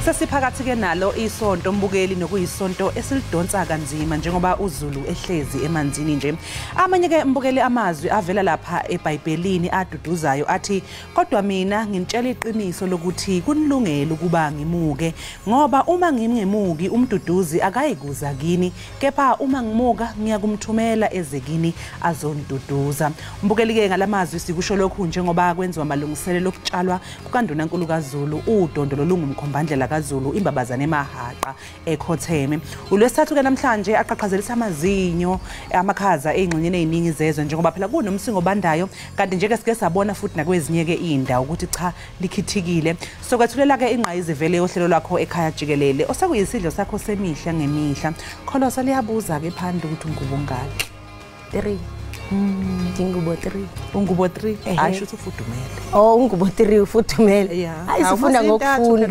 Sesiphakathi ke nalo isonto mbukeli nokuyisonto esilidonsa kanzima njengoba uZulu ehlezi emanzini nje. Amanye ke mbukeli amazwi avela lapha eBhayibhelini aduduzayo athi kodwa mina ngintshela iqiniso lokuthi kunilungela ukuba ngimuke ngoba uma ngimngemuki umduduzi akayikuza kini kepha uma ngimuka ngiyakumthumela ezekini azonduduza. Mbukeli ke ngalamazwi sikusho lokhu njengoba kwenziwa amalungiselelo okutshalwa kukaNdunankulu kaZulu udondolo lungumkhombandlela kaZulu imbabazane emahaqa eKhotheme. ULwesithathu ke namhlanje aqhaqhazelisa amazinyo amakhaza ezingxenyeni eziningi zezwe njengoba phela kunomsingo bandayo kanti nje ke sike sabona futhi nakwezinye ke indawo ukuthi cha likhithikile. Sokwethulela ke ingqayizi vele yohlelo lwakho Ekhaya Jikelele osekuyisidlo sakho semihla ngemihla. Kholosa liyabuza ke phanda ukuthi ungubo ngaki. 3 Ingubo 3. Ungubo 3 ayisho ukuthi ufudumele. Oh ungubo 3 ufudumele. Yeah. Ayisifunda ngokufunda.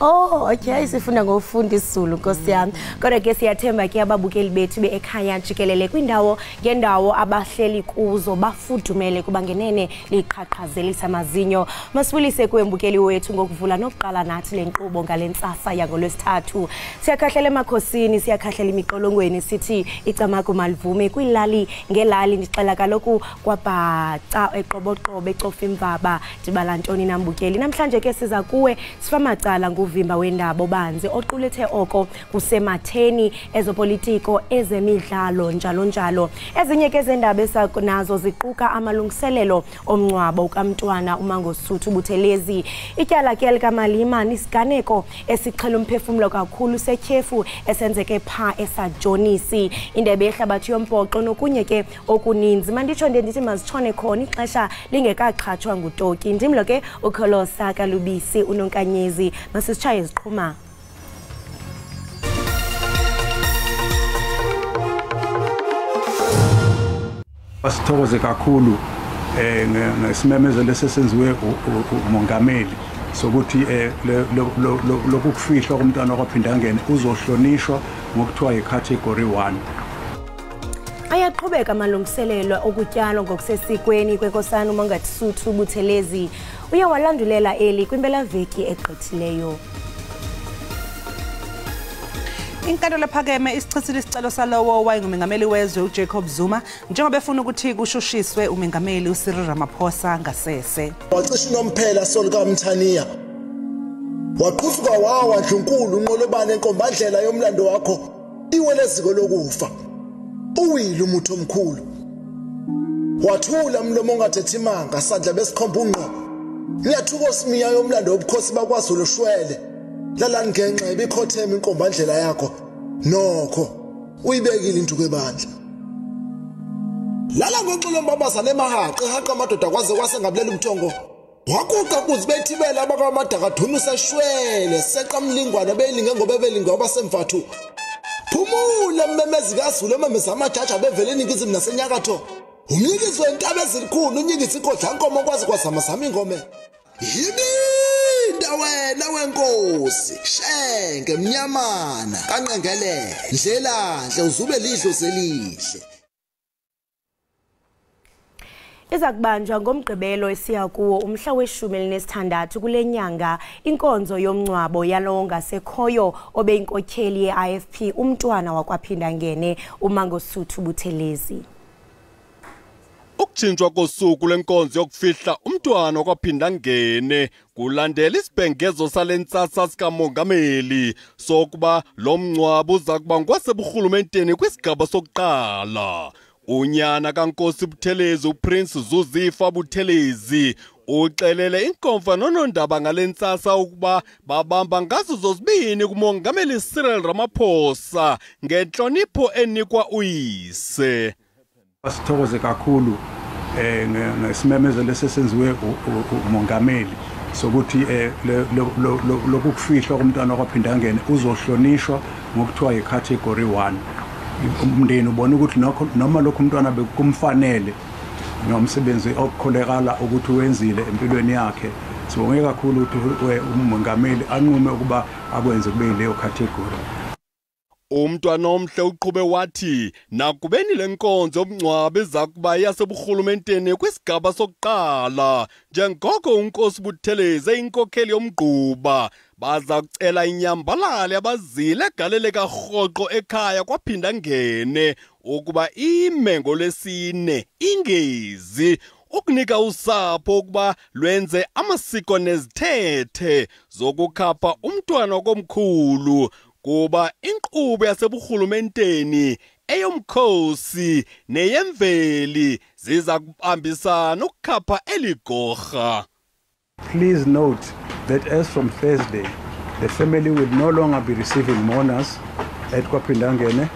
Oh okay sifunda ngofunda isiZulu Nkosi yami. Kodwa ke siyathemba ke ababukeli bethu beEkhaya Jikelele kwindawo ngendawo abahleli kuzo bafudumele kubangenene liqhaqhazelisa amazinyo. Masibulise kuwembukeli wethu ngokuvula nokuqala nathi lenkqubo ngalentsasa yangoLwesithathu. Siyakhahlela emakhosini siyakhahlela imiqolongweni sithi icamako malivume kwilali ngelali ndixela kaloku kwabhaca eqoboqobo ecofa imvaba dibala ntoni nambukeli. Namhlanje ke siza kuwe sifamacala uvimba wendaba obanzi oqulethe oko kusematheni ezopolitiko ezemidlalo njalo njalo. Ezinye ke zendaba esakunazo ziquka amalungiselelo omncwabo kaMntwana uMangosuthu Buthelezi. Ityala ke likaMalima nisiganeko esiqhela umphefumulo kakhulu setyhefu esenzeke pha esajonisi. Indebe yehlabathi yombhoxo nokunye ke okuninzi manditsho ndithi mazitshone khona ixesha lingekaqhatshwa nguToki. Ndimlo ke uKholosa Kalubisi uNonkanyezi sishaye iziqhuma. Basithokoze kakhulu ngesimemezelo esesenziwe umongameli sokuthi lokufihlwa komntwana okwaphinda ngene uzohlonishwa ngokuthiwa icategory 1. Ayaqhubeka amalungiselelo okutyalwa ngokusesikweni kwenkosana uMangosuthu Buthelezi. Uye walandulela eli kwimpelaveki egqithileyo. Inkantolo ephakeme isichithile isicelo salowo wayengumengameli wezwe uJacob Zuma njengoba efuna ukuthi kushushiswe umengameli uCyril Ramaphosa ngasese. Wacisha unomphela Solika Mthaniya. Waqhusuka wawa Ndlunkulu unqolobane enkombandlela yomlando wakho iweleziko lokufa. Uwile umuthi omkhulu. Wathula umlomo ongathethi imanga sadla besikhomba unqo. Ngiyathuka osimiya yomlando wobukhosi bakwaZulu shwele. Lalani ngenxa ebiKhotheme inkombandlela yakho. Nokho uyibekile into kwebandla. Lala ngoxolo mbabazana emahaqa ehaqa amadoda kwaze kwasengabulela umthongo. Wakuqa kuzibethibela abakamadaka dunuse shwele seqa mlingwana beyilinge ngoba belingwa abasemfathu. Phumula mmemezi kaZulu ememeza amajaji abevele eningizimu nasenyakatho. Umnyikisi wentaba ezilikhulu unyikisi ikodla inkomo kwazi kwazamazama ingome. Yibinda wena wenkosi shenge mnyamana kanqengelele ndlelandle uzube lidlo selihle. Iza kubanjwa ngomgqibelo esiya kuwo umhla we-16 kule nyanga inkonzo yomncwabo yalowo ngasekhoyo obeyinkokheli ye-IFP umntwana wakwaphinda ngene uMangosuthu Buthelezi. Ukutshintshwa kosuku lenkonzo yokufihla umntwana okwaphinda ngene kulandela isibhengezo salentsasa sikamongameli sokuba lo mncwabo uza kuba ngwaseburhulumenteni kwisigaba sokuqala. Unyana kaNkosi Buthelezi uPrince Zuzifa Buthelezi uxelele inkomfa nonondaba ngalentsasa ukuba babamba ngazo zozibini kumongameli Cyril Ramaphosa ngenhlonipho enikwa uyise. Basithokoze kakhulu ngesimemezelo esesenziwe umongameli sokuthi lokufihlwa komntwana okwaphinda ngene uzohlonishwa ngokuthiwa icategory 1. Umndeni ubona ukuthi noma lokho umntwana bekumfanele nomsebenzi okukholekala ukuthi wenzile empilweni yakhe. Sibonge kakhulu ukuthi umongameli anqume ukuba akwenze kube leyo category. Umntwana omhle uqhube wathi nakubeni lenkonzo yomncwabo izakuba yaseburhulumenteni kwisigaba sokuqala njengoko uNkosi Buthelezi inkokheli yomgquba baza kucela inyambalala abazile egalele karhoqo ekhaya kwaphinda ngene ukuba ime ngolesine ingezi ukunika usapho ukuba lwenze amasiko nezithethe zokukhapha umntwana komkhulu kuba inkqubo yaseburhulumenteni eyomkhosi neyemveli ziza kubambisana ukukhapha eligorha. Please note that as from Thursday, the family will no longer be receiving mourners at Kwapindangene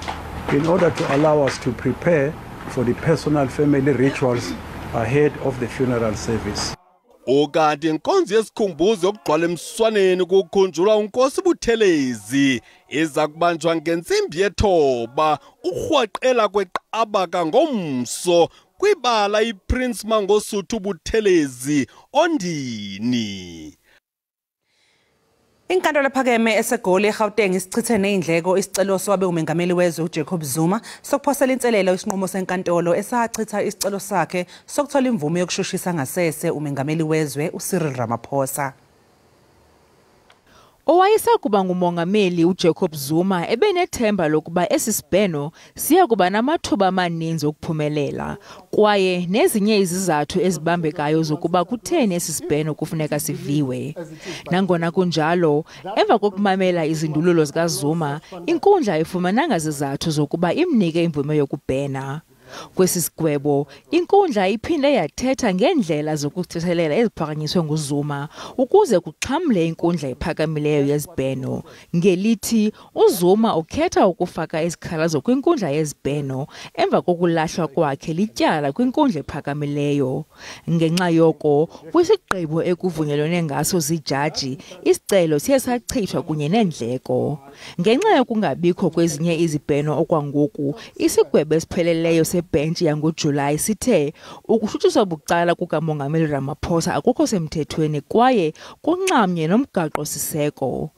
in order to allow us to prepare for the personal family rituals ahead of the funeral service. Okade inkonzo yesikhumbuzo yokugqwala emswaneni kukhunjulwa uNkosi Buthelezi eza kubanjwa ngentsimbi yethoba urhwaqela kweqabaka ngomso kwibala iPrince Mangosuthu Buthelezi Ondini. Inkantolo ephakeme eseGoli eGauteng isichithe neindleko isicelo sowabe umengameli wezwe uJacob Zuma sokuphosela inselelo isinqumo senkantolo esachitha isicelo sakhe sokuthola imvume yokushushisa ngasese umengameli wezwe uCyril Ramaphosa. Owayesakuba ngumongameli uJacob Zuma ebenethemba lokuba esisibheno siya kuba namathuba amaninzi okuphumelela kwaye nezinye izizathu ezibambekayo zokuba kutheni esisibheno kufuneka siviwe. Nangona kunjalo, emva kokumamela izindululo zikaZuma, inkundla ifumananga zizathu zokuba imnike imvume yokubhena. Kwesi sigwebo, inkundla iphinde yathetha ngendlela zokuthethelela eziphakanyiswe nguZuma ukuze kuxhamle inkundla ephakamileyo yezibheno. Ngelithi, uZuma ukhetha ukufaka izikhalazo kwinkundla yezibheno emva kokulahlwa kwakhe lityala kwinkundla ephakamileyo. Ngenxa yoko, kwisigqibo ekuvunyelwene ngaso zijaji, isicelo siye sachithwa kunye neendleko. Ngenxa yokungabikho kwezinye izibheno okwangoku, isigwebo esipheleleyo sebhentshi yangoJulayi sithe ukushutshiswa bucala kukamongameli Ramaphosa akukho semthethweni kwaye kunxamnye nomgaqo-siseko.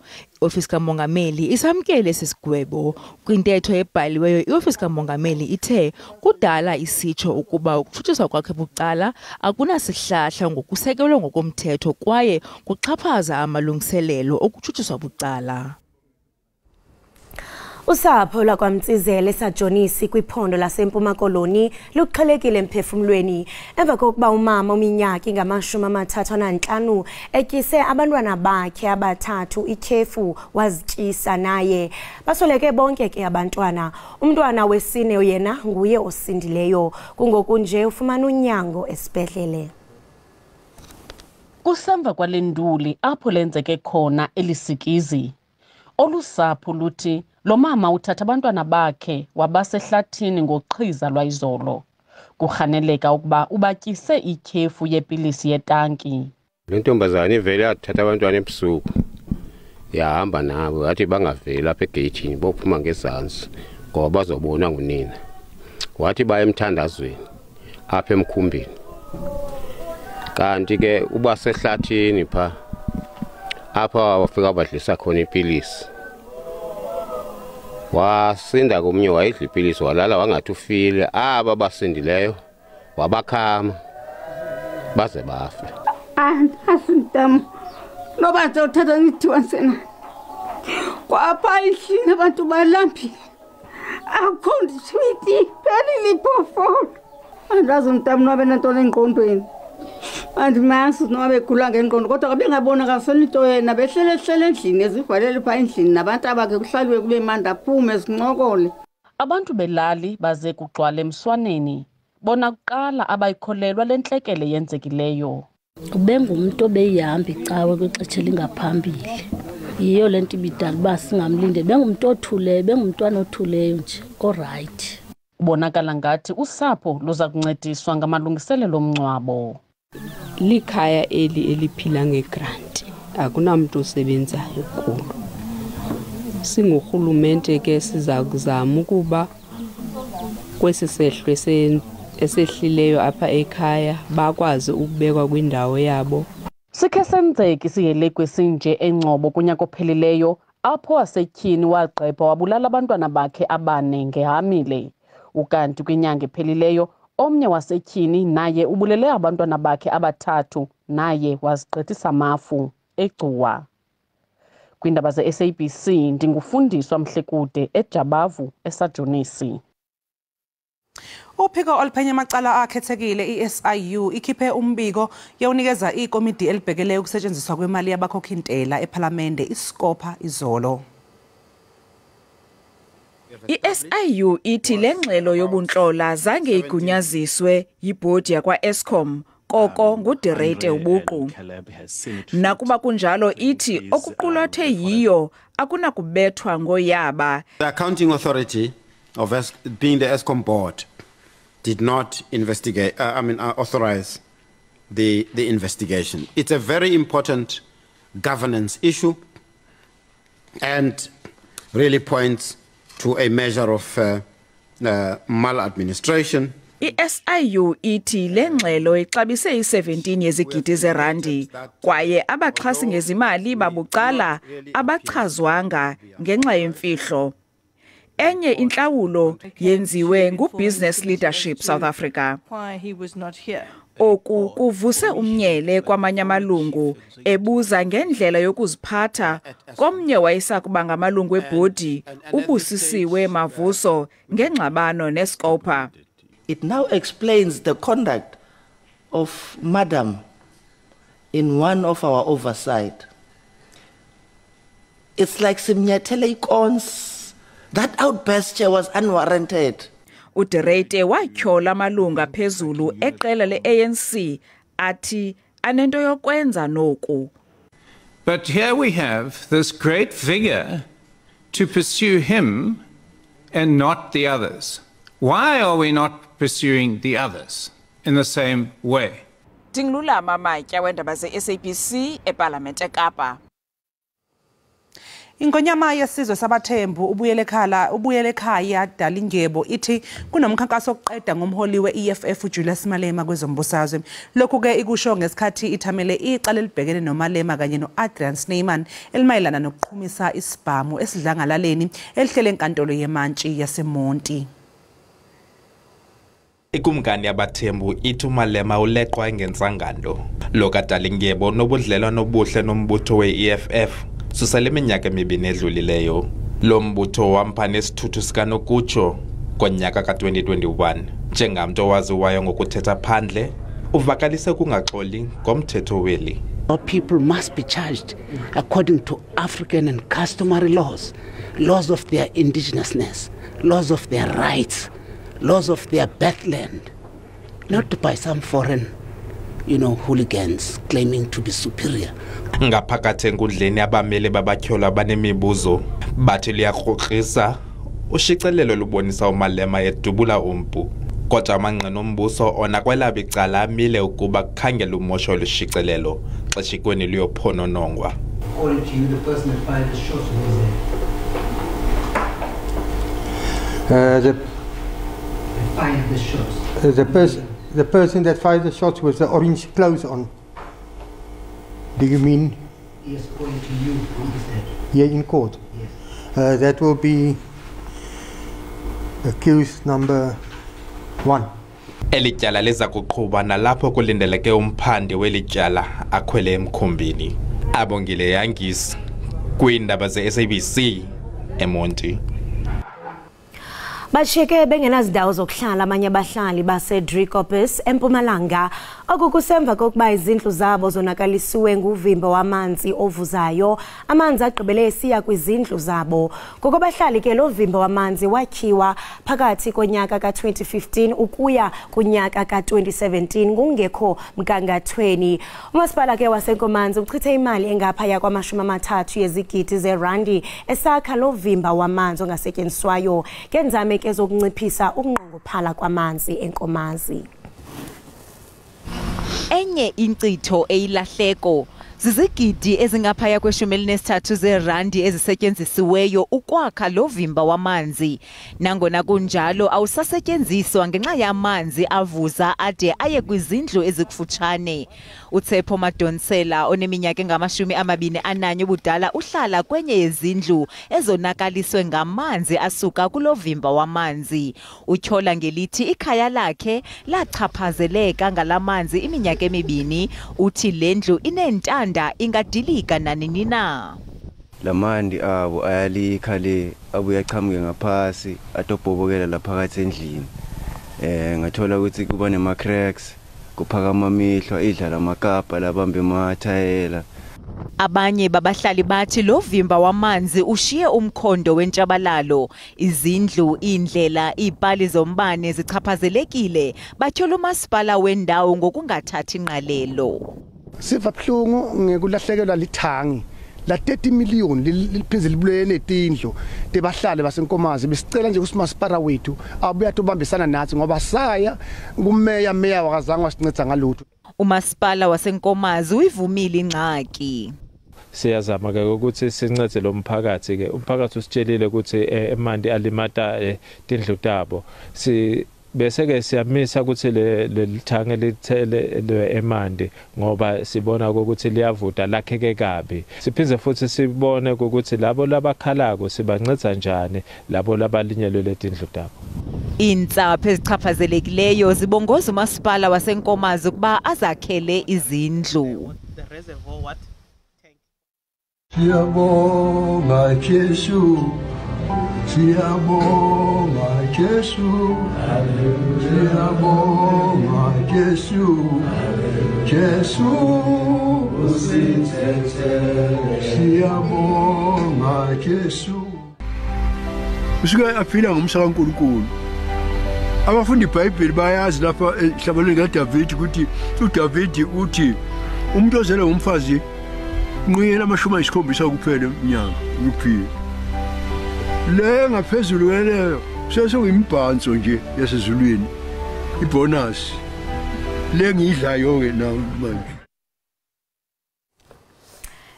I-ofisi kamongameli isamkele sisigwebo. Kwintetho ebhaliweyo, i-ofisi kamongameli ithe kudala isitsho ukuba ukuthutshiswa kwakhe bucala akunasihlahla ngokusekelwe ngokomthetho kwaye kuxhaphaza amalungiselelo okuthutshiswa bucala. Usapho lakwaMtsizele sajonisi kwiphondo laseMpuma Koloni luxhelekile emphefumlweni emva kokuba umama ominyaka ngama-35 etyise abantwana bakhe abathathu ikhefu wazityisa naye. Basoleke bonke ke abantwana. Umntwana wesine yena nguye osindileyo, kungoku nje ufumana unyango esibhedlele. Kusemva kwalenduli apho lenzeke khona elisikizi. Olusapho luthi lo mama uthatha abantwana bakhe wabasehlathini ngoqhiza lwayizolo. Kuhaneleka ukuba ubatyise ikhefu yepilisi yetanki. Le ntombazana ivele yathatha abantwana ebusuku yahamba nabo yathi bangaveli apha egeyithini bophuma ngezantsi ngoba bazobona ngunina. Wathi baya emthandazweni apha emkhumbini. Kanti ke uba sehlathini pha apha wafika badlisa khona ipilisi. Wasinda komnye wayidla ipilisi walala wangathi ufile, aba basindileyo wabakhama baze bafe. Asintam noba uzothatha ngithiwa sena kwapha endlini abantu balambile akho ndiswiti phelile iphofolo andazi mntam nobe nantoni engqondweni andimazi nobe egula ngengqondo kodwa kabe ngabona kasolito yena behlele endlini ezivalele pha endlini nabantu abakhe kuhlaliwe kube manda aphume zincokole. Abantu belali baze kugcwala emswaneni bona kuqala abayikholelwa lentlekele yenzekileyo. Ubengumuntu obeyihamba icawe kwixesha lingaphambili. Yiyo lento ibidala uba singamlinde. Bengumuntu othuleyo, bengumntwana othuleyo nje, oright. Ubonakala ngathi usapho luza kuncediswa ngamalungiselelo omngcwabo. Likhaya eliphila ngegrant. Akunamntu osebenzayo kulo. Singurhulumente ke siza kuzama ukuba kwesi sehlo esehlileyo apha ekhaya bakwazi ukubekwa kwindawo yabo. Sikhe senzeke siyelekwe sinje engcobo kunyaka ophelileyo apho wasetyhini wagqebha wabulala abantwana bakhe abane ngehamile. Ukanti kwinyanga ephelileyo omnye wasetyhini naye ubulele abantwana bakhe abathathu naye wazigqithisa amafu eGcuwa. Kwindaba ze-SABC ndingufundiswa Mhlekude eJabavu eSajonisi. Uphiko oluphenya amacala akhethekile iSIU ikhiphe umbiko yawunikeza ikomidi elibhekele ukusetshenziswa kwemali yabakhokhintela ePhalamende iSkopa izolo. iSIU ithi lengxelo yobuntlola zange igunyaziswe yibhodi yakwa-Eskom koko nguDirete ubuqu. Nakuba kunjalo ithi okuqulathe yiyo akunakubethwa ngoyaba. The accounting authority of being the Eskom board did not investigate, authorize the investigation. It's a very important governance issue and really points to a measure of maladministration. iSIU ithi lengxelo ixabise i-17 yezigidi zerandi kwaye abaxhasi ngezimali babucala abachazwanga ngenxa yemfihlo. Enye inhlawulo yenziwe nguBusiness Leadership South Africa. Oku kuvuse umnyele kwamanye amalungu ebuza ngendlela yokuziphatha komnye wayesakuba ngamalungu ebhodi ubusisiwe Mavuso ngengxabano neSkopa. It now explains the conduct of Madam in one of our oversight. It's like Simnyathele Ikons. That outburst was unwarranted. uDirete wathyola amalunga phezulu eqela leANC athi anento yokwenza noku. But here we have this great vigor to pursue him and not the others. Why are we not pursuing the others in the same way? Tingilulama Matya wendaba ze-SABC eParlamente eKapa. Inkonyama yesizwe sabathembu ubuyele ekhaya Dalingebo ithi kunomkhankaso oqeda ngomholi we-EFF uJulius Malema kwezombusazwe. Lokhu ke ikusho ngesikhathi ithamele icala elibhekene noMalema kanye noAdrian Snyman elimayelana nokuqhumisa isibhamu esidlangalaleni elihlele enkantolo yemantshi yaseMonti. Ikumkani yabathembu ithi uMalema uleqwa engensangano. Lo kaDalingebo nobudlelwano obuhle nombutho we-EFF susele iminyaka emibini edlulileyo. Lo mbutho wampha nesithuthu sikanokutsho konyaka ka-2021. Njengamntu owaziwayo ngokuthetha phandle, uvakalise kungaxoli ngomthetho weli. People must be charged according to African and customary laws, laws of their indigenousness, laws of their rights, laws of their birthland, not by some foreign, hooligans claiming to be superior. Ngaphakathi enkundleni abamele babatyhola banemibuzo bathi liyakrokrisa ushicelelo lubonisa uMalema edubula umpu. Kodwa amanqina ombuso ona kwelabo icala amile ukuba kukhangela umosho lushicelelo xeshikweni luyophononongwa. According to you, the person that fired the shots was there? Fired the shots. The person that fired the shots with the orange clothes on. Do you mean? Yes, according to you, who is that? Here in court? Yes. That will be accused number 1. Elityala liza kuqhuba nalapho kulindeleke umphandi welityala akhwele emkhumbini. Abongile Yangisi kwindaba ze-SABC eMonti. Bashiyeke bengenazindawo zokuhlala amanye abahlali baseDriekopies eMpumalanga okukusemva kokuba izindlu zabo zonakalisiwe nguvimbo wamanzi ovuzayo amanzi agqibele esiya kwizindlu zabo. Ngokubahlali ke lo vimbo wamanzi wakhiwa phakathi konyaka ka-2015 ukuya kunyaka ka-2017 kungekho mgangathweni. Umasipala ke waseNkomazi uchithe imali engaphaya kwama-30 yezigidi zerandi esakha lo vimba wamanzi ongasetyenziswayo ngenzame ke zokunciphisa ukunqongophala kwamanzi eNkomazi. Enye incitho eyilahleko zizigidi ezingaphaya kwe-13 zerandi ezisetyenzisiweyo ukwakha lo vimba wamanzi. Nangona kunjalo awusasetyenziswa ngenxa yamanzi avuza ade aye kwizindlu ezikufutshane. Utsepho Madonsela oneminyaka engama-21 ubudala uhlala kwenye yezindlu ezonakaliswe ngamanzi asuka kulo vimba wamanzi. Utyhola ngelithi ikhaya lakhe lachaphazeleka ngalamanzi iminyaka emibini. Uthi le ndlu inentanda ingadilika nanini na. lamandi abo ayalikha le abuya aqhamuke ngaphasi atobhobokela lapha phakathi endlini ngathola ukuthi kuba nema cracks kuphakama amehlo idla lamakapa labambe emathayela. Abanye babahlali bathi lo vimba wamanzi ushiye umkhondo wentshabalalo, izindlu, indlela, ipali zombane zichaphazelekile. Bathola umasipala wendawo ngokungathathi inqalelo. Siva buhlungu ngekulahlekelwa lithangi la 30 million lipheze libulele netindlu tebahlale basenkomazi besicela nje kusimasipala wethu abuya tobambisana nathi ngoba saya kumeya wakazange wasinceda ngalutho. Umasipala wasenkomazi uyivumile ingxaki. Siyazama ke ukuthi sincede lo mphakathi ke umphakathi usitshelile ukuthi emandi alimata tindlu tabo bese ke siyamisa ukuthi le lithange lithele emandi ngoba sibona ukuthi liyavuda lakheke kabi. Siphize futhi sibone ukuthi labo labakhalako sibanceda njani labo labalinyelwe letindlu tabo. Insapho ezichaphazelekileyo zibongoza umasipala wasenkomazi ukuba azakhele izindlu. Siyabonga Jesu, siyabonga Jesu, siyabonga Jesu, Jesu usithethele, siyabonga Jesu. Usuke aphila ngomsaka kaNkulunkulu. Abafundi iBhayibheli bayazi lapha ehlabaleni kaDavid ukuthi uDavid uthi umuntu ozele umfazi nqiyela amashumi 7 kuphela eminyaka ukuphila. Le ngaphezulu kweleyo sesokuyimibhanso nje yasezulwini ibonus le ngidlayo ke namanje.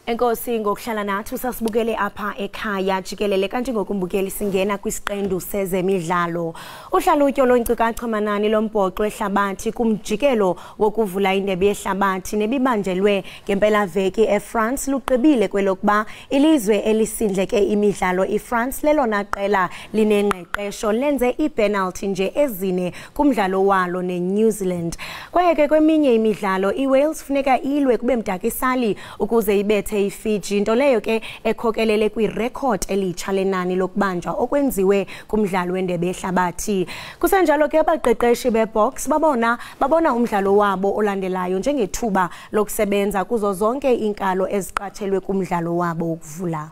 Enkosi ngokuhlala nathi usasibukele apha ekhaya Jikelele kanti ngokumbukeli singena kwisiqendu sezemidlalo. Uhlalutyo lonkcukachamanani lombhoxo ehlabathi kumjikelo wokuvula indebe yehlabathi nebibanjelwe ngempela veki eFrance luqebile kwelokuba ilizwe elisindleke imidlalo iFrance lelona qela linengqeqesho lenze ipenalty nje ezine kumdlalo walo neNew Zealand. Kwaye ke kweminye imidlalo iWales funeka ilwe kube mdakisali ukuze ibethe iFiji into leyo ke ekhokelele kwirecord elitsha lenani lokubanjwa okwenziwe kumdlalo wendebe yehlabathi. Kusenjalo ke abaqeqeshi bebox babona umdlalo wabo olandelayo njengethuba lokusebenza kuzo zonke inkalo eziqatshelwe kumdlalo wabo wokuvula.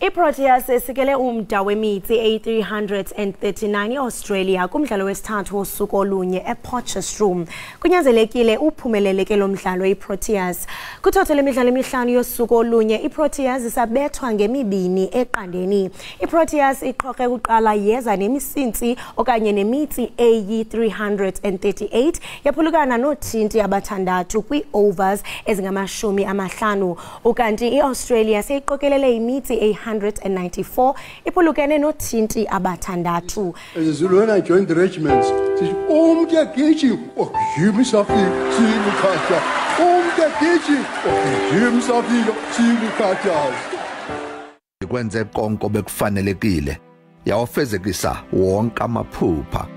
iProteas esikele umda wemithi A339 eAustralia kumdlalo wesithathu wosuku olunye ePotchefstroom. Kunyanzelekile uphumeleleke lo mdlalo iProteas. Kuthotho lemidlalo emihlanu yosuku olunye iProteas isabethwa ngemibini eqandeni. iProteas iqhoke kuqala yeza nemisinsi okanye nemithi A338 yaphulukana nothinti abathandathu kwi-overs ezingamashumi amahlanu. Ukanti iAustralia seyiqokelele imithi 194 iphulukene nothinti abathandathu. As a Zulu, when I joined the regiments, says, "Omke gichi, okujima isafika, silukhatha. Omke gichi, okujima isafika, silukhatha." Ikwenze konke bekufanelekile. Yawafezekisa wonke amaphupha.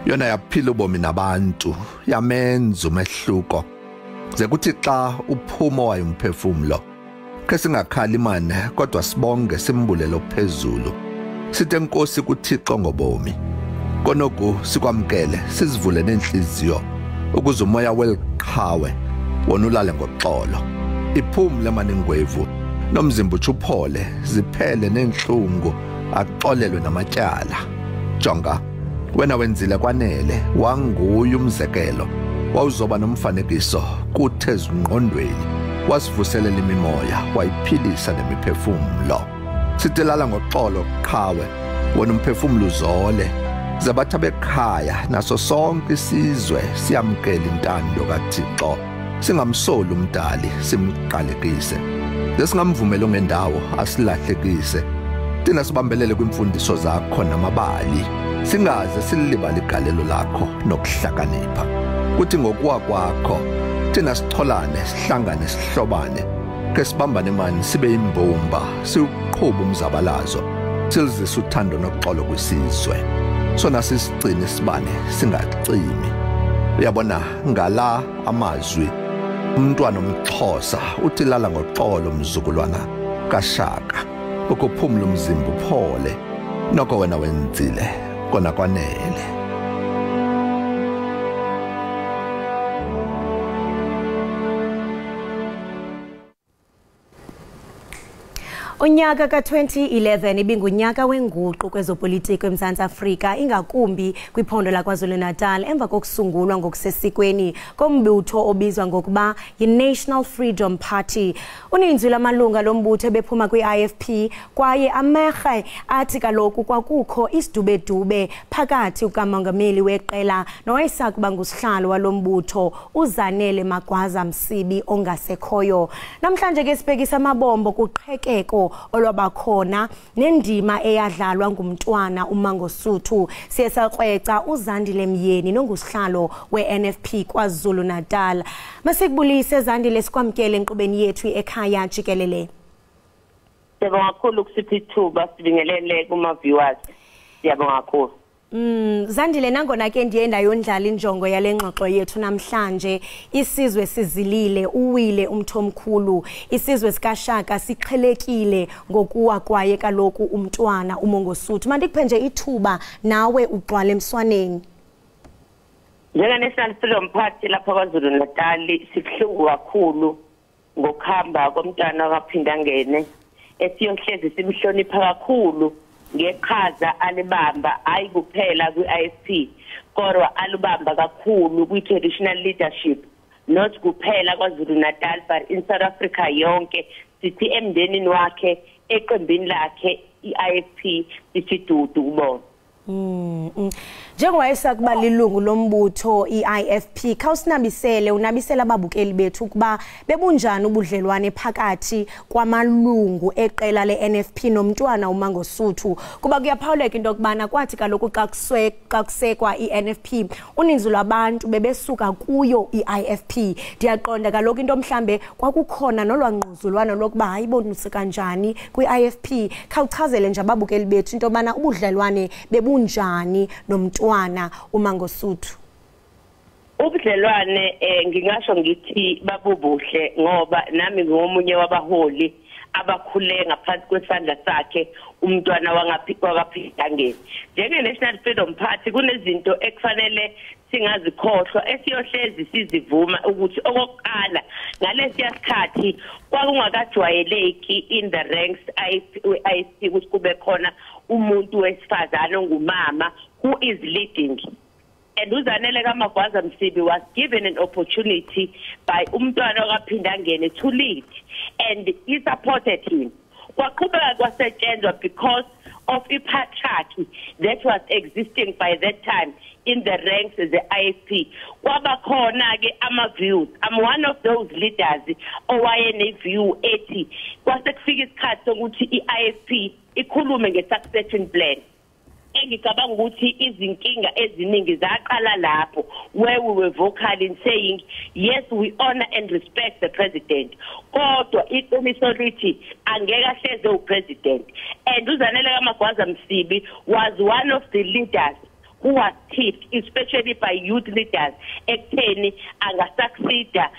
Yona yaphila ubomi nabantu, yamenza umehluko. Ze kuthi xa uphuma wayo umphefumulo. Ke singakhali mane kodwa sibonge simbulelo phezulu. Sithe Nkosi kuThixo ngobomi. Konoku sikwamkele sizivule nenhliziyo ukuze umoya weliqhawe wona ulale ngoxolo. Iphumle maningwevu nomzimba uchuphole ziphele nenhlungu axolelwe namatyala. Jonga wena wenzile kwanele wanguye umzekelo wawuzoba nomfanekiso kuthe ezingqondweni. Wasivuselela imimoya wayiphilisa nemiphefumulo. Sitilala ngoxolo qhawe wona umphefumulo uzole zabatha bekhaya naso sonke isizwe siyamkela intando kaThixo singamsoli umdali simqalekise lesingamvumela ngendawo asilahlekise thina sibambelele kwimfundiso zakho namabali singaze silibala igalelo lakho nokuhlakanipha kuthi ngokuwa kwakho thina sitholane sihlangane sihlobane ke sibambane mani sibe imbumba siuqhuba umzabalazo silizisa uthando noxolo kwisizwe sona sisigcine sibane singacimi uyabona ngala amazwi umntwana omXhosa uthi lala ngoxolo mzukulwana kashaka ukuphumula umzimba uphole noko wena wenzile kona kwanele. Unyaka ka-2011 ibingunyaka wenguqu kwezopolitiko eMzantsi Afrika ingakumbi kwiphondo laKwaZulu-Natal emva kokusungulwa ngokusesikweni kombutho obizwa ngokuba yi-National Freedom Party. Uninzi lwamalunga lombutho bephuma kwi-IFP kwaye amerhe athi kaloku kwakukho isidubedube phakathi kukamongameli weqela nowayesakuba ngusihlalo walombutho uZanele Magwaza Msibi ongasekhoyo. Namhlanje ke sibhekisa amabombo kuqhekeko olwabakhona nendima eyadlalwa ngumntwana uMangosuthu. Siyasakrweca uZandile Myeni nongusihlalo we-NFP KwaZulu-Natal. Masikubulise Zandile, sikwamkele enkqubeni yethu Ekhaya Jikelele. Siyabonga kakhulu kusipha ithuba sibingelele kuma-viewers. Siyabonga kakhulu. Zandile, nangona ke ndiye ndayondlala injongo yale ngxoxo yethu namhlanje. Isizwe sizilile, uwile umthomkhulu. Isizwe sikaShaka siqhelekile ngokuwa kwaye kaloku umntwana uMangosuthu. Mandikuphe nje ithuba nawe ugqwale emswaneni. Njenge-National Freedom Party lapha KwaZulu-Natal sibuhlungu kakhulu ngokuhamba komntwana kaPhindangene esiyohlezi simhlonipha kakhulu ngeqhaza alibamba hayi kuphela kwi-IFP kodwa alibamba kakhulu kwi-traditional leadership, not kuphela KwaZulu-Natal but in South Africa yonke. Sithi emndenini wakhe eqembini lakhe i-IFP sichidudu kubona. Njengowayesakuba lilungu lombutho i-IFP, khawusinabisele unabisela ababukeli bethu ukuba bebunjani ubudlelwane phakathi kwamalungu eqela le-NFP nomntwana uMangosuthu, kuba kuyaphawuleka into yokubana kwathi kaloku xa kusekwa i-NFP uninzi lwabantu bebesuka kuyo i-IFP. Ndiyaqonda kaloku into mhlambe kwakukhona nolwangquzulwano lokuba hayibonise kanjani kwi-IFP. Khawuchazele nje ababukeli bethu into yobana ubudlelwane bebunjani nomntwana uMangosuthu. Ubudlelwane ngingasho ngithi babubuhle ngoba nami ngomunye wabaholi abakhule ngaphansi kwesandla sakhe umntwana wakaPhindangene. Njenge-National Freedom Party kunezinto ekufanele singazikhohlwa esiyohlezi sizivuma ukuthi okokuqala ngalesiya sikhathi kwakungakajwayeleki in the ranks IFP ukuthi kube khona umuntu wesifazane ongumama who is leading. And uZanele Magwaza Msibi was given an opportunity by umntwana wakaPhindangene to lead, and he supported him. Kwaqhubeka kwasetshenzwa because of ipatriarchy that was existing by that time in the ranks of the IFP. Kwabakhona ke ama-views. I'm one of those leaders owayene-view ethi kwasekufika isikhathi sokuthi i-IFP ikhulume nge-succession plan. Engicabanga ukuthi izinkinga eziningi zaqala lapho, where we were vocal in saying yes, we honor and respect the president, kodwa iqiniso lithi angeke ahleze upresident. And uZanele Magwaza Msibi was one of the leaders who was tipped, especially by youth leaders, ekutheni angasucceeda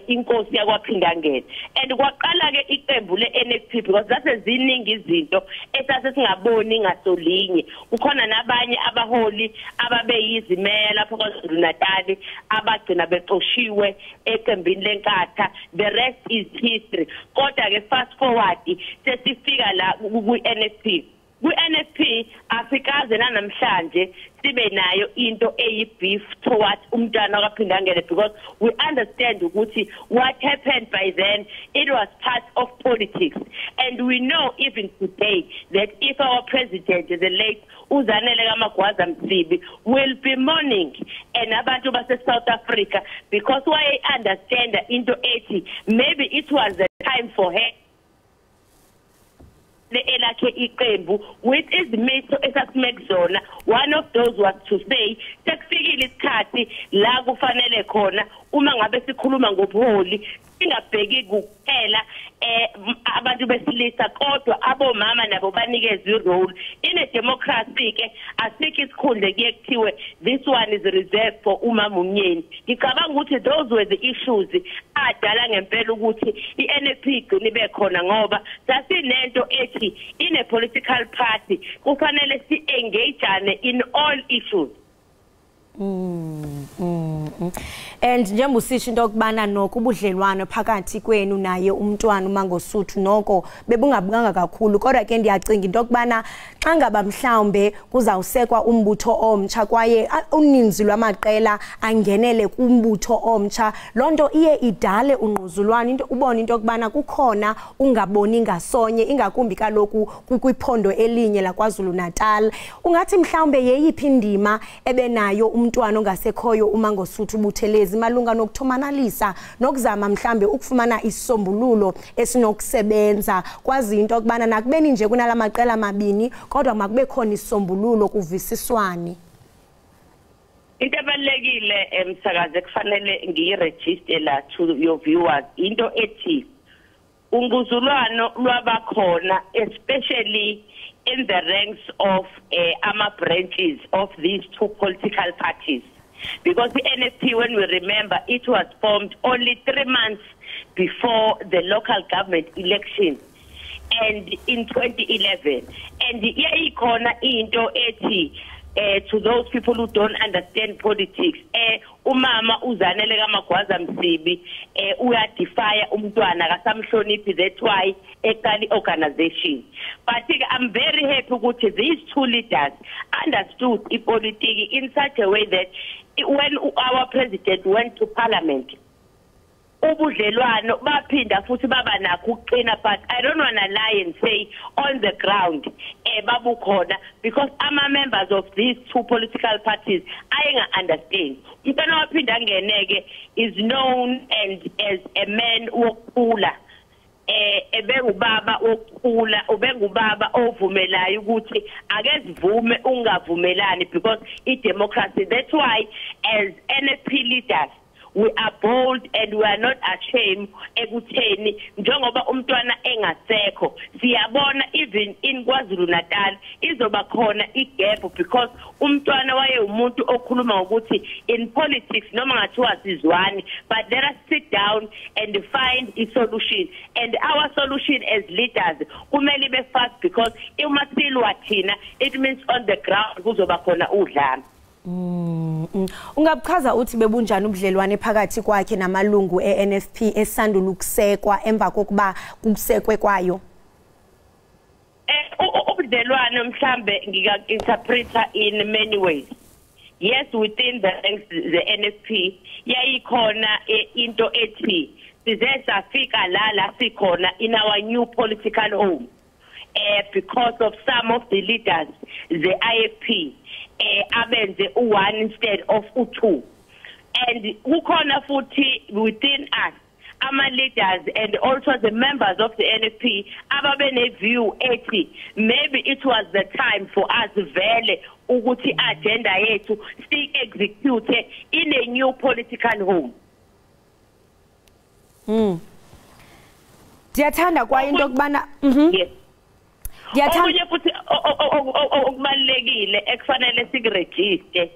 inkosi yakwaPhindangene. And kwaqala ke iqembu le-NFP because zaseziningi izinto esasesingaboni ngasolinye. Kukhona nabanye abaholi ababeyizimeya lapho KwaZulu-Natal abagcina bexoshiwe eqembini lenkatha. The rest is history. Kodwa ke fast forward sesifika la ku-NFP. Kwi-NFP asikaze namhlanje sibe nayo into eyi-beef towards umntwana kaPhindangene because we understand ukuthi what happened by then, it was part of politics. And we know even today that if our president, the late uZanele Magwaza Msibi, will be mourning and abantu base-South Africa because why understand into 80, maybe it was the time for her elakhe iqembu with izimiso esasimekuzona. One of those was to say sekufikile isikhathi la kufanele khona uma ngabe sikhuluma ngobuholi singabheki kuphela abantu besilisa kodwa abomama nabo banikeza irole in a democracy ke asikho isikhundle kuyekuthiwe this one is reserved for umama umnyeni. Ngicabanga ukuthi those were the issues adala ngempela ukuthi iNFP igcine ibe khona ngoba sasinento ethi in a political party kufanele si engageane in all issues. And njengoba usisho into okubana noko ubudlelwano phakathi kwenu naye umntwana uMangosuthu noko bebungabukanga kakhulu kodwa ke ndiyacinga into okubana xa ngaba mhlawumbe kuzawusekwa umbutho omtsha kwaye uninzi lwamaqela angenele kumbutho omtsha lonto iye idale ungquzulwana into ubona into okubana kukhona ungaboni ngasonye ingakumbi kaloku kwiphondo elinye laKwaZulu Natal. Ungathi mhlawumbe yeyiphi indima ebenayo umntwana ongasekhoyo uMangosuthu Buthelezi malunga nokuthomanalisa nokuzama mhlambe ukufumana isombululo esinokusebenza kwazi into okubana nakubeni nje kunala maqela mabini kodwa makube khona isombululo kuvisiswane? Into ebalekile msakaze kufanele ngiyiregister la to your viewers into ethi unguzulwano lwabakhona especially in the ranks of ama branches of these two political parties. Because the NFP, when we remember, it was formed only 3 months before the local government election, and in 2011. And the corner into 80 to those people who don't understand politics. Umama uzanele kaMagwaza Msibi uyadefy umntwana kasamhloniphi, that's why eqali organization. But I'm very happy ukuthi these two leaders understood politics in such a way that when our president went to parliament, ubudlelwano baphinda futhi baba nakho ukuqina, but I don't want to lie and say on the ground babukhona because ama members of these two political parties ayenga understand. Umntwana waphinda ngeneke is known and as a man wokukhula ebengubaba wokukhula ubengubaba ovumelayo ukuthi akezivume ungavumelani because I democracy. That's why as NFP leaders we are bold and we are not ashamed ekutheni njengoba umntwana engasekho siyabona even in KwaZulu Natal izoba khona igap because umntwana waye umuntu okhuluma ukuthi in politics noma ngathiwa sizwani, but let us sit down and find a solution, and our solution as leaders kumele be fast because uma silwa thina it means on the ground kuzoba khona udlame. Ungabuchaza uthi bebunjani ubudlelwane phakathi kwakhe namalungu eNFP esandula ukusekwa emva kokuba kusekwe kwayo? Ubudlelwane mhlambe ngika-interpreta in many ways. Yes, within the NFP yayikhona into ethi size safika la sikhona in our new political home because of some of the leaders the IFP abenze u1 instead of u2, and kukhona futhi within us ama leaders and also the members of the NFP ababene view ethi maybe it was the time for us vele ukuthi agenda yethu si execute in a new political home. Ndiyathanda kwa into okubana yes. Okunye futhi okubalekile ekufanele sikuregister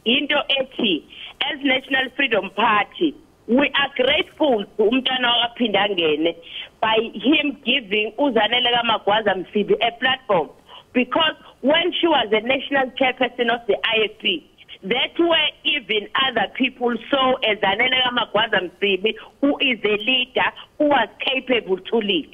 into ethi as National Freedom Party we are grateful to umntwana wakaphinda ngene by him giving uzanele kaMagwaza Msibi a platform, because when she was the national chairperson of the IFP, that were even other people saw as Zanele Magwaza Msibi, who is a leader who was capable to lead.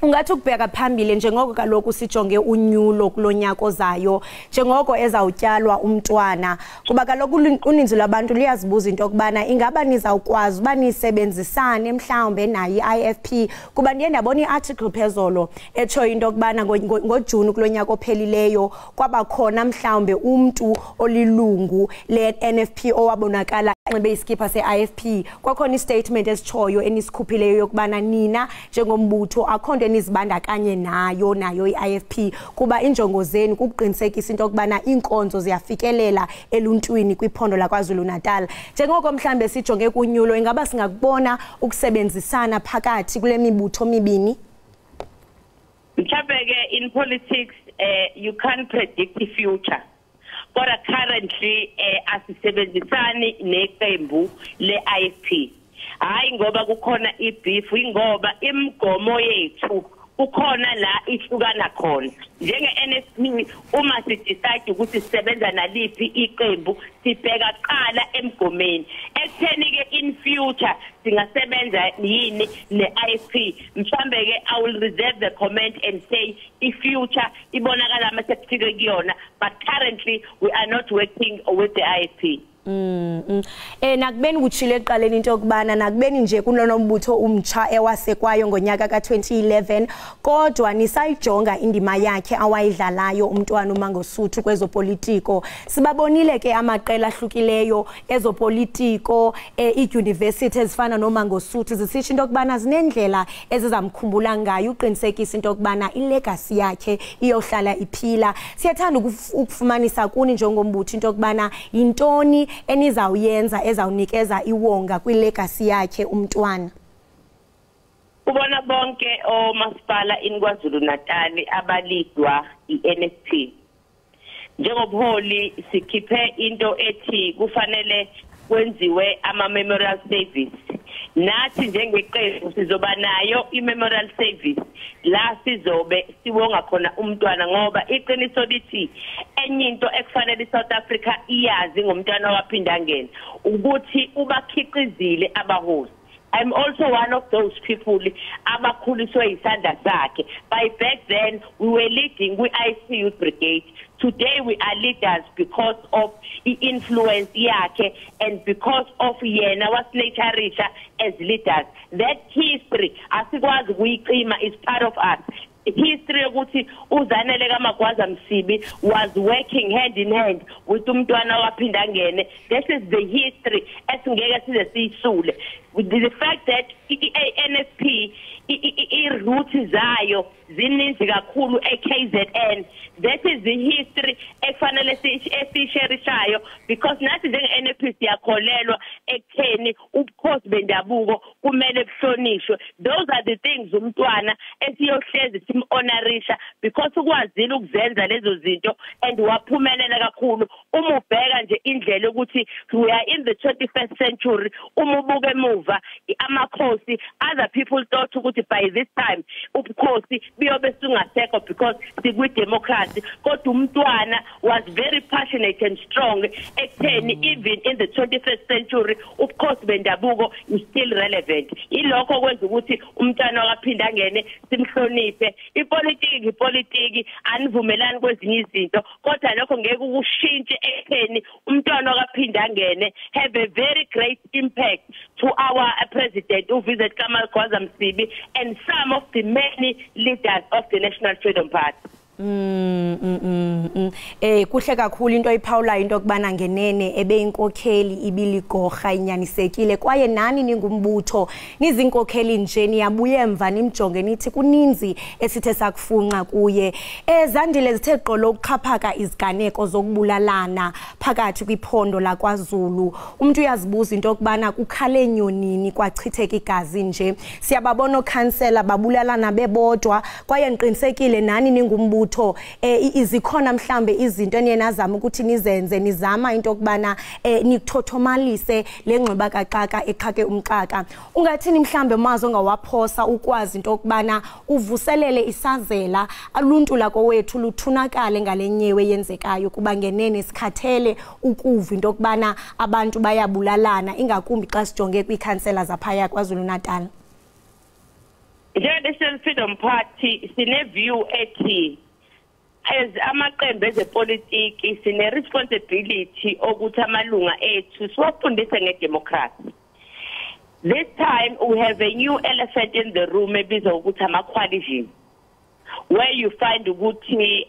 Ungathi ukubheka phambili njengoko kaloku sijonge unyulo kulonyaka ozayo njengoko ezawutyalwa umntwana kuba kaloku uninzi labantu liyazibuza into okubana ingaba nizawukwazi uba nisebenzisane mhlawumbe naye IFP kuba ndiye ndabona iarticle phezolo etsho into okubana ngoJuni kulonyaka ophelileyo kwaba khona mhlawumbe umuntu olilungu le NFP owabonakala nixinxibe iskipa se-IFP kwakhona istatement esichoyo enisikhuphileyo yokubana nina njengombutho akhonto enizibandakanye nayo i-IFP kuba injongo zenu kukuqinisekisa into yokubana iinkonzo ziyafikelela eluntwini kwiphondo laKwaZulu Natal. Njengoko mhlambe sijonge kunyulo, ingaba singakubona ukusebenzisana phakathi kule mibutho mibini? Mhlawumbe ke in politics you can't predict the future. But currently asisebenzisani neqembu le-IFP. Hayi ngoba kukhona ibeef, ingoba imigomo yethu ukhona la ihlukana khona. Njenge-NFP uma sidecide ukuthi sisebenza naliphi iqembu sibheka qala emgomeni. Ekutheni ke in future singasebenza yini ne-IFP. Mhlambe ke I will reserve the comment and say in future ibonakala mase kufike kuyona, but currently we are not working with the IFP. Nakubeni kuchile eqaleni into yokubana nakubeni nje kunombutho umtsha ewasekwayo ngonyaka ka2011 kodwa nisayijonga indima yakhe awayidlalayo umntwana uMangosuthu kwezopolitiko. Sibabonile ke amaqela ahlukileyo ezopolitiko iuniversity ezifana noMangosuthu zisitsho into yokubana zinendlela ezizamkhumbula ngayo uqinisekisa into yokubana ilegacy yakhe iyohlala iphila. Siyathanda ukufumanisa kuni njengombutho into yokubana yintoni enizawuyenza ezawunikeza iwonga kwilegacy yakhe umntwana. Ubona bonke omasipala inkwaZulu Natal abalidwa iNFP. Njengobuholi sikhiphe into ethi kufanele kwenziwe ama-memorial service. Nathi njengeqembu sizoba nayo i-memorial service la sizobe siwonga khona umntwana ngoba iqiniso lithi enye into ekufanele iSouth Africa iyazi ngomntwana waphinda ngene ukuthi ubakhiqizile abaholi. I'm also one of those people abakhuliswe isandla sakhe. By back then we were leading we-IC Youth Brigade. Today we are leaders because of the influence yakhe and because of yena wasinaturisha as leaders. That history asikwazi kuyicima is part of us. History ukuthi uZanele kaMagwaza Msibi was working hand in hand with umntwana waphinda ngene. This is the history esingeke size siyisule. The fact that NFP i-roots zayo zininzi kakhulu eKZN, that is the history efanele sisherishayo because nathi njenge-NFP siyakholelwa ekutheni ubukhosi bendabuko kumele buhlonishwe. Those are the things umntwana esiyohlezi sim-honorisha because ukwazile ukuzenza lezo zinto and waphumelela kakhulu. Uma ubheka nje indlela ukuthi we are in the 21st century, uma ubuke emuva amakhosi, other people thought ukuthi by this time ubukhosi biyobe sungasekho because sikwi-democracy, kodwa umntwana was very passionate and strong ekutheni even in the 21st century ubukhosi bendabuko is still relevant. Ilokho kwenza ukuthi umntwana wakaphinda ngene simhloniphe. Ipolitiki anivumelani kwezinye izinto kodwa lokho ngeke ukushintshe ekutheni umntwana wakaphinda ngene have a very great impact to our president uVisit Kamalgwaza Msibi and some of the many leaders of the National Freedom Party. Kuhle kakhulu into iphawulayo into kubana ngenene ebeyinkokheli ibiligorha inyanisekile kwaye nani ningumbutho nizinkokheli nje niyabuye emva nimjonge nithi kuninzi esithe sakufunqa kuye. Zandile zithe qolo ukuxhaphaka iziganeko zokubulalana phakathi kwiphondo laKwaZulu. Umuntu uyazibuza into kubana kukhale nyonini kwachitheka igazi nje. Siyababona okhansela babulalana bebodwa kwaye niqinisekile nani ningumbutho izikhona mhlambe izinto eniyenzama ukuthi nizenze nizama into kubana nikuthothomalise lengxoba kaxaka eqhake umxaka. Ungathini mhlambe mazo ngawaphosa ukwazi into kubana uvuselele isazela aluntu lako wethu luthunakale ngalenyewe yenzekayo kuba ngenene sikhathele ukuva into kubana abantu bayabulalana ingakumbi xa sijonge kwikhansela zaphaya kwaZulu Natal. National Freedom Party sine view ethi as amaqembu ezepolitiki sine responsibility ukuthi amalunga ethu siwafundise ngedemocracy. This time we have a new elephant in the room ebizwa ukuthi ama-coalition. where you find ukuthi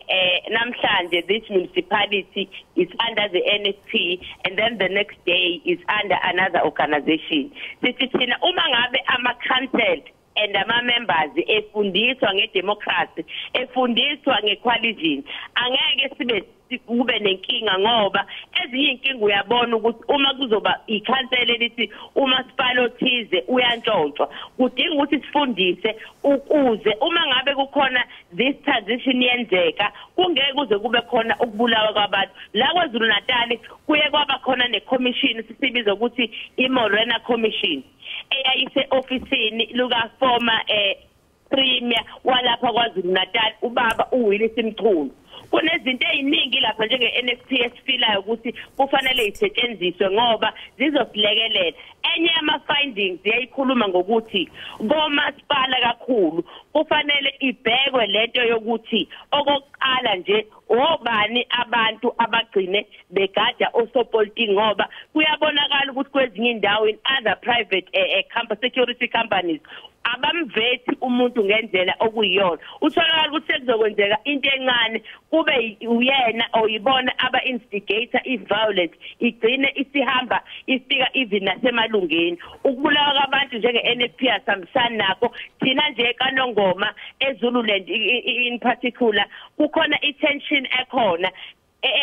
namhlanje this municipality is under the NFP and then the next day is under another organization. Sithi thina uma ngabe ama-council and ama-members efundiswa ngedemocracy, efundiswa ngequality, angeke sibe kube nenkinga ngoba ezinye inkinga uyabona ukuthi uma kuzoba ikhansela elithi umasipala othize uyantshontshwa, kudinga ukuthi sifundise ukuze uma ngabe kukhona this transition yenzeka kungeke kuze kube khona ukubulawa kwabantu. La KwaZulu Natal kuye kwaba khona necommission sisibiza ukuthi iMorena Commission eyayise ofisini luka former premier walapha KwaZulu Natal ubaba uWillis Mchunu. Kunezinto eziningi lapha njenge-NFP esifilayo ukuthi kufanele isetshenziswe ngoba zizosilekelela. Enye yama-findings yayikhuluma ngokuthi ngomasipala kakhulu kufanele ibhekwe lento yokuthi okokuqala nje obani abantu abagcine begada osopolitiki ngoba kuyabonakala ukuthi kwezinye indawo in other private security companies abamvethi umuntu ngendlela okuyiyona. Utholakala ukuthi sekuzokwenzeka into encane kube uyena oyibona aba-instigator i-violence igcine isihamba ifika even nasemalungeni. Ukubulawa kwabantu njenge-NFP asambisani nakho thina nje kaNongoma eZululand in particular kukhona i-tension ekhona.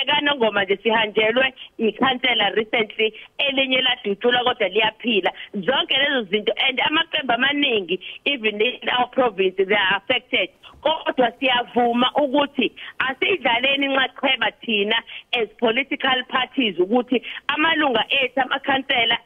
EkaNongoma nje sihanjelwe ikhansela recently elinye ladutshulwa kodwa liyaphila. Zonke lezo zinto and amaqembu amaningi even in our province they are affected. Kodwa siyavuma ukuthi asidlaleni inxaxheba thina as political parties ukuthi amalunga ethu amakhansela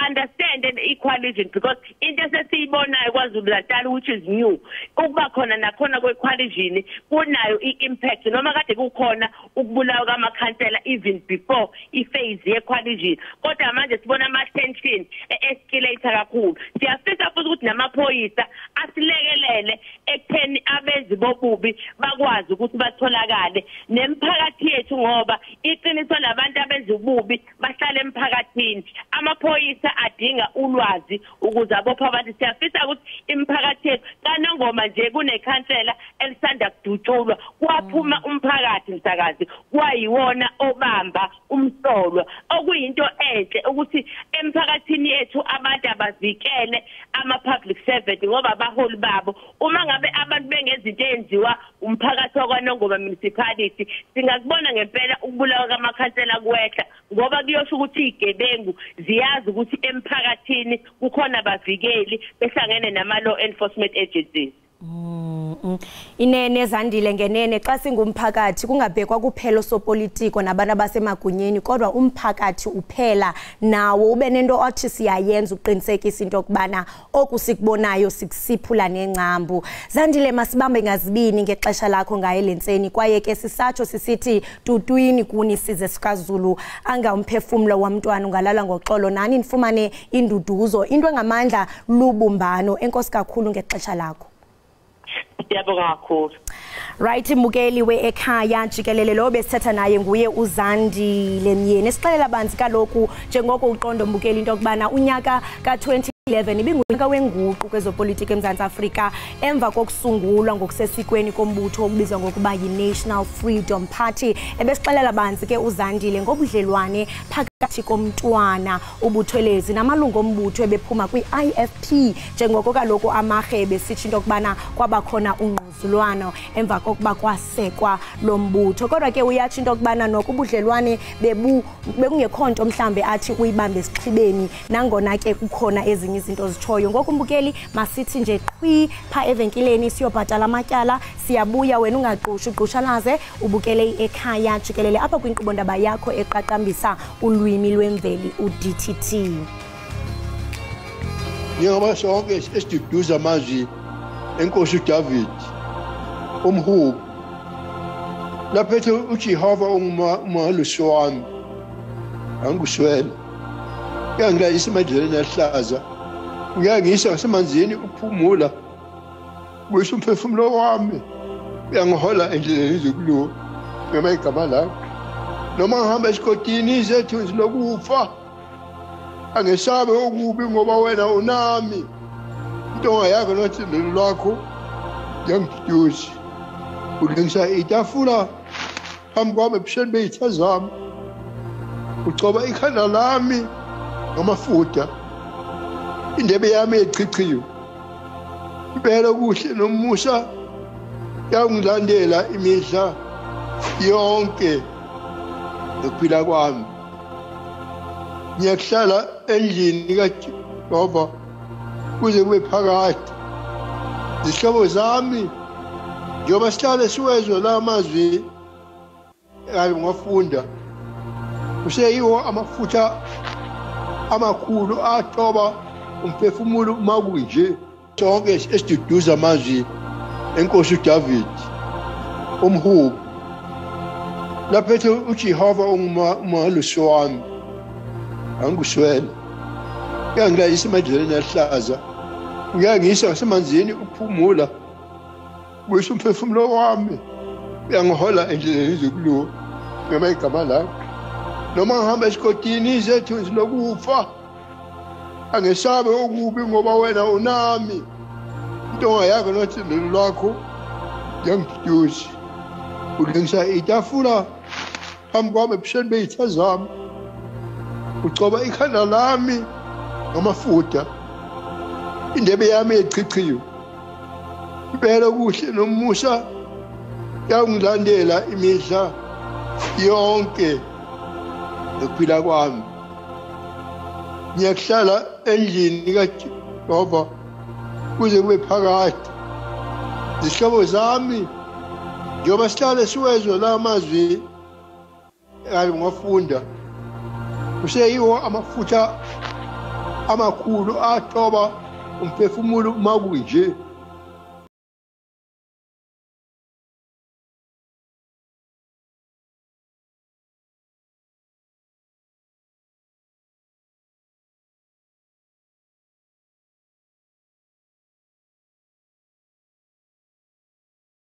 understand and equality because into sesiyibonayo KwaZulu Natal which is new ukuba khona nakhona kwequality kunayo impact noma kade kukhona ukubulawa kwamakhansela even before iphase yequality kodwa manje sibona ama tension escalate kakhulu. Siyafisa futhi ukuthi namaphoyisa asilekelele ekutheni abenzi bobubi bakwazi ukuthi batholakale nemphakathi yethu ngoba iqiniso labantu abenza ububi bahlala emphakathini. Amaphoyisa adinga ulwazi ukuze abopha abantu. Siyafisa ukuthi imphakathi yethu kaNongoma nje kunekhansela elisanda kudutshulwa kwaphuma umphakathi msakazi kwayiwona obamba umsolwa okuyinto enhle ukuthi emphakathini yethu abantu abavikele ama-public servant ngoba abaholi babo uma ngabe abantu bengezinto enziwa umphakathi wakwaNongoma municipality singakubona ngempela ukubulawa kwamakhansela kwehla ngoba kuyosho ukuthi igebengu ziyazi ukuthi emphakathini kukhona abavikeli behlangene nama-law enforcement agencies. Inene Zandile ngenene xa singumphakathi kungabhekwa kuphela sopolitiko nabantu abasemagunyeni kodwa umphakathi uphela nawo ube nento othi siyayenza uqinisekisa into okubana okusikubonayo sikusiphula nengcambu. Zandile masibambe ngazibini ngexesha lakho ngaye lentseni kwaye ke sisatsho sisithi tutwini kuni size sikaZulu anga umphefumulo wamntwana ungalala ngoxolo nani nifumane induduzo into engamandla lubumbano. Enkosi kakhulu ngexesha lakho. Siyabonga kakhulu. Right Mbukeli we-Ekhaya Jikelele lo besithatha naye nguye uZandile Myeni. Esixelela banzi kaloku njengoko uqondo Mbukeli into okubana unyaka ka-2011 ibingunyaka wenguqu kwezopolitiki eMzantsi Afrika emva kokusungulwa ngokusesikweni kombutho obizwa ngokuba yi-National Freedom Party. Ebesixelela banzi ke uZandile ngobudlelwane phakathi komntwana ubuthwelezi namalungu ombutho ebephuma kwi-IFP njengoko kaloku amarhebe sithi into okubana kwabakhona ungquzulwano emva kokuba kwasekwa lo mbutho. Kodwa ke uyatsho into okubana nokubudlelwane bekungekho nto mhlambe athi uyibambe esixhibeni nangona ke kukhona ezinye izinto zitshoyo. Ngoku Mbukeli masithi nje qhwi pha evenkileni siyobhatala amatyala siyabuya wena ungaqusha uqhushalaze ubukele iEkhaya Jikelele apha kwinkqubo ndaba yakho eqaqambisa ulwimi lwemveli uDTT. Njengoba sonke esiduduza manje enkosi uDavid umhubo laphethe uJehova ungumalusi wami anguswele yangilayisa emadleleni ahlaza ngiyangisa ngasemanzini ukuphumula kuyisho umphefumulo wami uyangihola endleleni zokulunga ngema igama lakho noma ngihamba esigodini zethu lokufa angesabe okubi ngoba wena unami intonga yakho nothindelo lwakho yangiduduza ulungisa itafula phambi kwami ebusheni beyitha zami ucoba ikhanda lami ngamafutha indebe yami echichiwe impela kuhle nomusa yangilandela imihla yonke ukuphila kwami ngiyahlala endlini kaJehova kuze kube phakade izihlobo zami njengoba sihlale siwezwe la mazwi ngafunda kuseyiwo amafutha amakhulu athoba umphefumulo makunje sonke esiduduza amazwi enkosi uDavid umhubo laphethe uJehova ungumalusi wami anguswele ngiyayilayisa emadlelweni ahlaza ngiyangisa ngasemanzini ukuphumula kuyisho umphefumulo wami uyangihola endleleni zokulunga ngema igama lakho noma ngihamba esigodini izethunzi lokufa angesabe okubi ngoba wena unami intonga yakho nothando lwakho yangiduduza ulungisa itafula phambi kwami ebusheni beyitha zami ucoba ikhanda lami ngamafutha indebe yami echichiwe impela kuhle nomusa yangilandela imihla yonke ukuphila kwami ngiyahlala endlini kaJehova kuze kube phakade izihlobo zami njengoba sihlale siwezwe la mazwi ngafunda kuseyiwo amafutha amakhulu athoba umphefumulo makunje